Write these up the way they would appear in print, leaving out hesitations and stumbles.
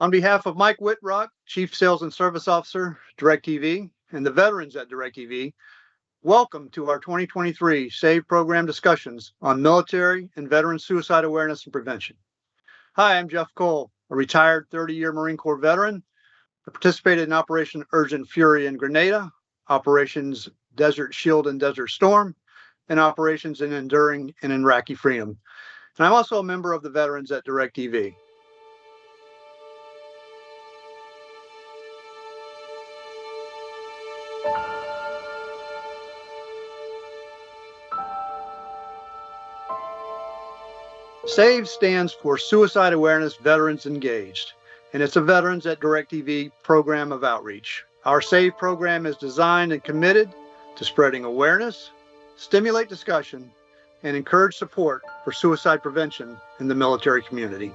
On behalf of Mike Whitrock, Chief Sales and Service Officer, DIRECTV, and the veterans at DIRECTV, welcome to our 2023 SAVE program discussions on military and veteran suicide awareness and prevention. Hi, I'm Jeff Cole, a retired 30-year Marine Corps veteran. I participated in Operation Urgent Fury in Grenada, Operations Desert Shield and Desert Storm, and operations in Enduring and Iraqi Freedom. And I'm also a member of the veterans at DIRECTV. SAVE stands for Suicide Awareness Veterans Engaged, and it's a Veterans at DIRECTV program of outreach. Our SAVE program is designed and committed to spreading awareness, stimulate discussion, and encourage support for suicide prevention in the military community.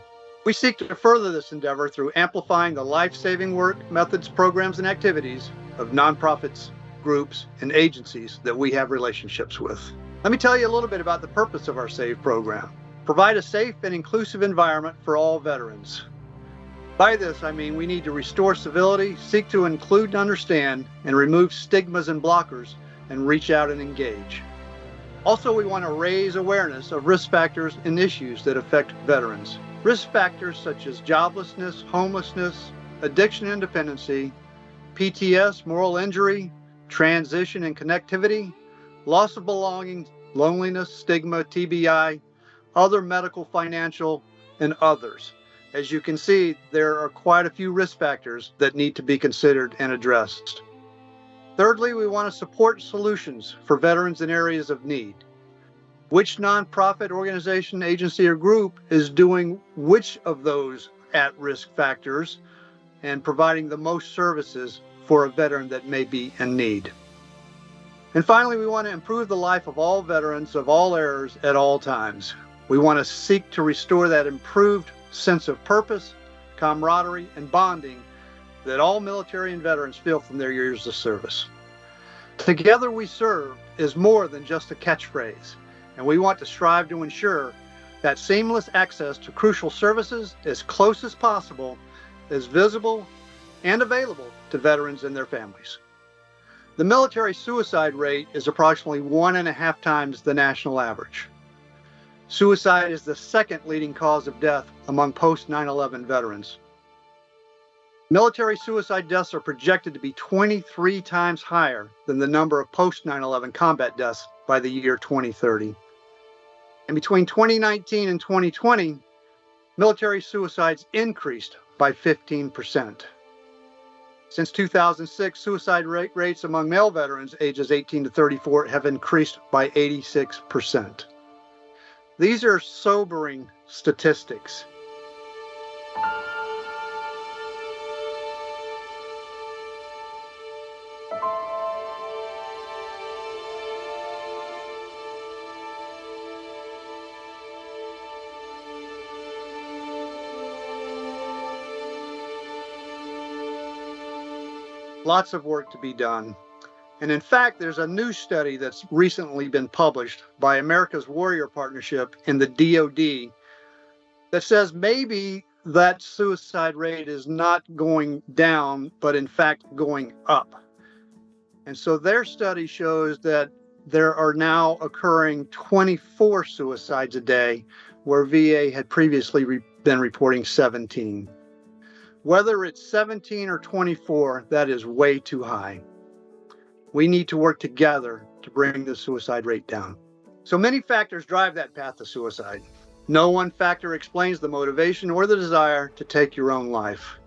We seek to further this endeavor through amplifying the life-saving work, methods, programs, and activities of nonprofits, groups, and agencies that we have relationships with. Let me tell you a little bit about the purpose of our SAVE program. Provide a safe and inclusive environment for all veterans. By this, I mean we need to restore civility, seek to include and understand, and remove stigmas and blockers, and reach out and engage. Also, we want to raise awareness of risk factors and issues that affect veterans. Risk factors such as joblessness, homelessness, addiction and dependency, PTS, moral injury, transition and connectivity, loss of belonging, loneliness, stigma, TBI, other medical, financial, and others. As you can see, there are quite a few risk factors that need to be considered and addressed. Thirdly, we want to support solutions for veterans in areas of need. Which nonprofit organization, agency, or group is doing which of those at-risk factors and providing the most services for a veteran that may be in need? And finally, we want to improve the life of all veterans of all eras at all times. We want to seek to restore that improved sense of purpose, camaraderie, and bonding that all military and veterans feel from their years of service. Together we serve is more than just a catchphrase, and we want to strive to ensure that seamless access to crucial services as close as possible is visible and available to veterans and their families. The military suicide rate is approximately 1.5 times the national average. Suicide is the second leading cause of death among post-9/11 veterans. Military suicide deaths are projected to be 23 times higher than the number of post-9/11 combat deaths by the year 2030. And between 2019 and 2020, military suicides increased by 15%. Since 2006, suicide rates among male veterans ages 18 to 34 have increased by 86%. These are sobering statistics. Lots of work to be done. And in fact, there's a new study that's recently been published by America's Warrior Partnership in the DoD that says maybe that suicide rate is not going down, but in fact going up. And so their study shows that there are now occurring 24 suicides a day, where VA had previously been reporting 17. Whether it's 17 or 24, that is way too high. We need to work together to bring the suicide rate down. So many factors drive that path to suicide. No one factor explains the motivation or the desire to take your own life.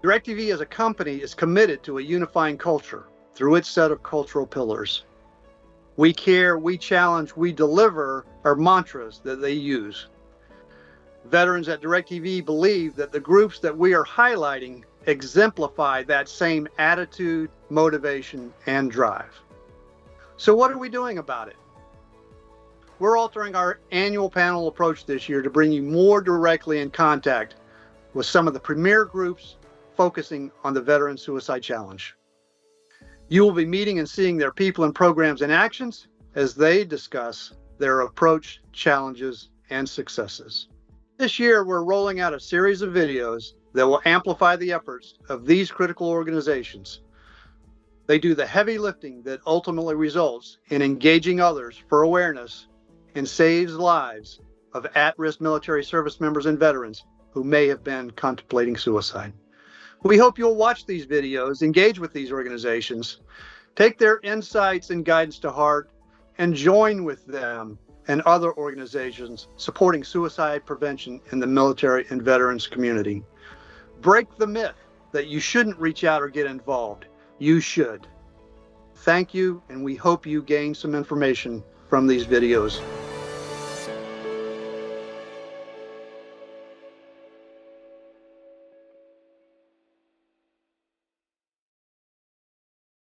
DIRECTV as a company is committed to a unifying culture through its set of cultural pillars. We care, we challenge, we deliver are mantras that they use. Veterans at DIRECTV believe that the groups that we are highlighting exemplify that same attitude, motivation, and drive. So what are we doing about it? We're altering our annual panel approach this year to bring you more directly in contact with some of the premier groups focusing on the Veteran Suicide Challenge. You will be meeting and seeing their people and programs and actions as they discuss their approach, challenges, and successes. This year, we're rolling out a series of videos that will amplify the efforts of these critical organizations. They do the heavy lifting that ultimately results in engaging others for awareness and saves lives of at-risk military service members and veterans who may have been contemplating suicide. We hope you'll watch these videos, engage with these organizations, take their insights and guidance to heart, and join with them and other organizations supporting suicide prevention in the military and veterans community. Break the myth that you shouldn't reach out or get involved. You should. Thank you, and we hope you gain some information from these videos.